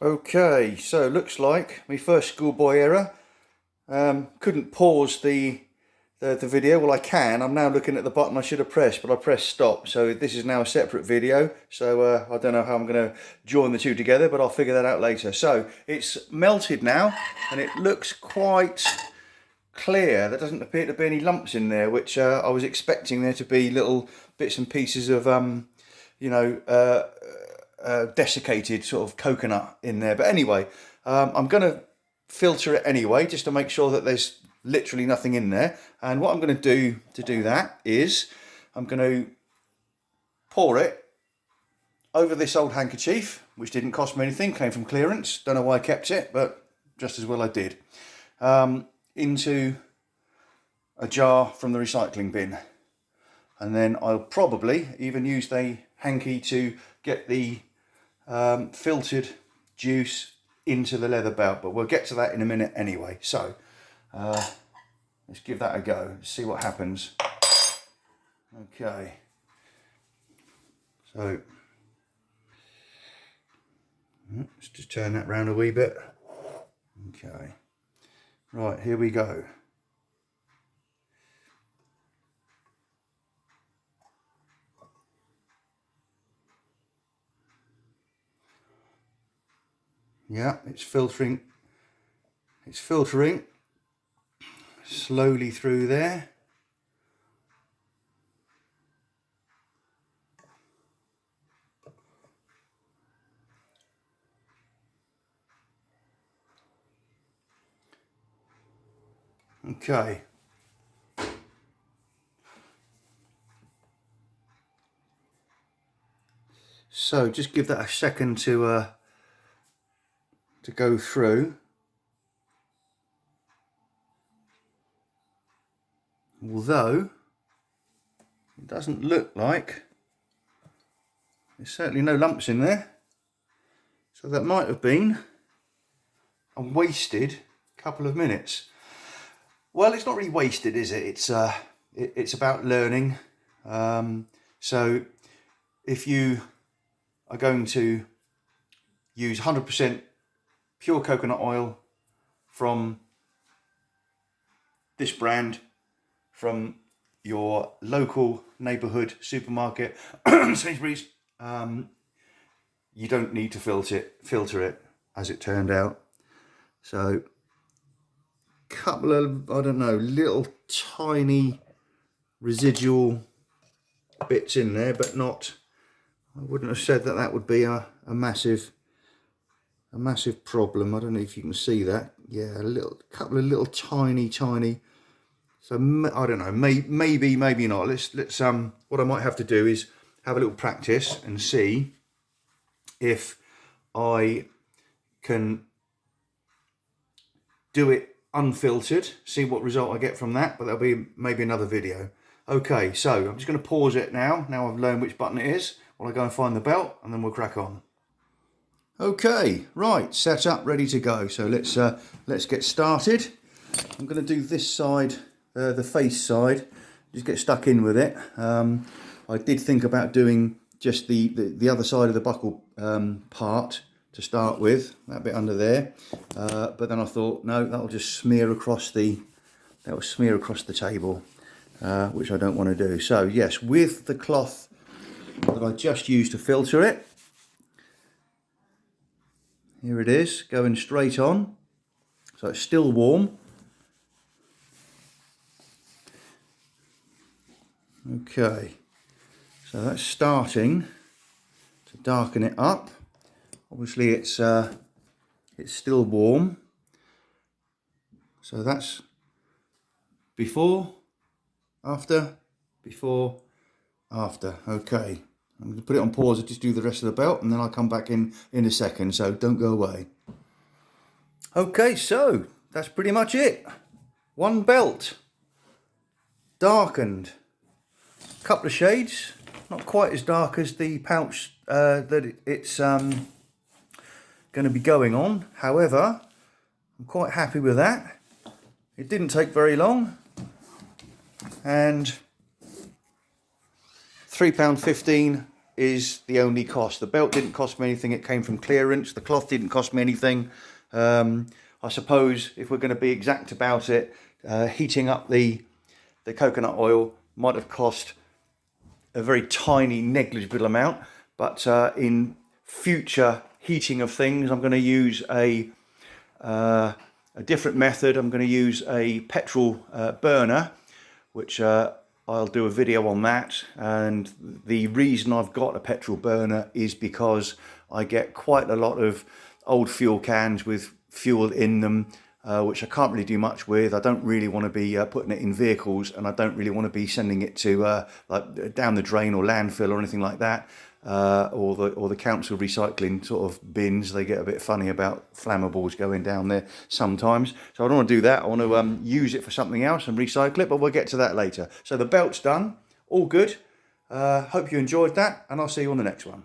Okay, so looks like my first schoolboy error. Couldn't pause the video. Well, I can. I'm now looking at the button I should have pressed, but I pressed stop. So this is now a separate video. So I don't know how I'm going to join the two together, but I'll figure that out later. So it's melted now, and it looks quite clear. There doesn't appear to be any lumps in there, which I was expecting there to be little bits and pieces of, you know, desiccated sort of coconut in there. But anyway, I'm going to filter it anyway, just to make sure that there's literally nothing in there. And what I'm going to do that is I'm going to pour it over this old handkerchief, which didn't cost me anything, came from clearance. Don't know why I kept it, but just as well I did. Into a jar from the recycling bin. And then I'll probably even use the hanky to get the filtered juice into the leather belt, but we'll get to that in a minute anyway. So let's give that a go, see what happens. Okay, so let's just turn that round a wee bit. Okay, right, here we go. Yeah, it's filtering slowly through there. Okay. So just give that a second to go through. Although it doesn't look like there's certainly no lumps in there, so that might have been a wasted couple of minutes. Well, it's not really wasted, is it? It's about learning. So if you are going to use 100% pure coconut oil from this brand, from your local neighbourhood supermarket, Sainsbury's, you don't need to filter it, as it turned out. So couple of, I don't know, little tiny residual bits in there, but not, I wouldn't have said that that would be a massive problem. I don't know if you can see that. Yeah, couple of little tiny. So I don't know, maybe not. Let's what I might have to do is have a little practice and see if I can do it unfiltered, see what result I get from that, but that'll be maybe another video. Okay, so I'm just going to pause it now I've learned which button it is, while I go and find the belt, and then we'll crack on. Okay, right, set up, ready to go. So let's get started. I'm going to do this side, the face side, just get stuck in with it. I did think about doing just the other side of the buckle part to start with, that bit under there, but then I thought, no, that'll just smear across the table, which I don't want to do. So yes, with the cloth that I just used to filter it, here it is, going straight on, so it's still warm. Okay, so that's starting to darken it up. Obviously it's still warm, so that's before, after, before, after. Okay, I'm going to put it on pause and just do the rest of the belt, and then I'll come back in a second, so don't go away. Okay, so that's pretty much it. One belt, darkened, a couple of shades, not quite as dark as the pouch that it's going to be going on. However, I'm quite happy with that. It didn't take very long, and £3.15 is the only cost. The belt didn't cost me anything, it came from clearance. The cloth didn't cost me anything. I suppose if we're going to be exact about it, heating up the coconut oil might have cost a very tiny negligible amount, but in future heating of things I'm going to use a different method. I'm going to use a petrol burner, which I'll do a video on that. And the reason I've got a petrol burner is because I get quite a lot of old fuel cans with fuel in them, which I can't really do much with. I don't really want to be putting it in vehicles, and I don't really want to be sending it to like down the drain or landfill or anything like that, or the council recycling sort of bins. They get a bit funny about flammables going down there sometimes. So I don't want to do that. I want to use it for something else and recycle it, but we'll get to that later. So the belt's done, all good. Hope you enjoyed that, and I'll see you on the next one.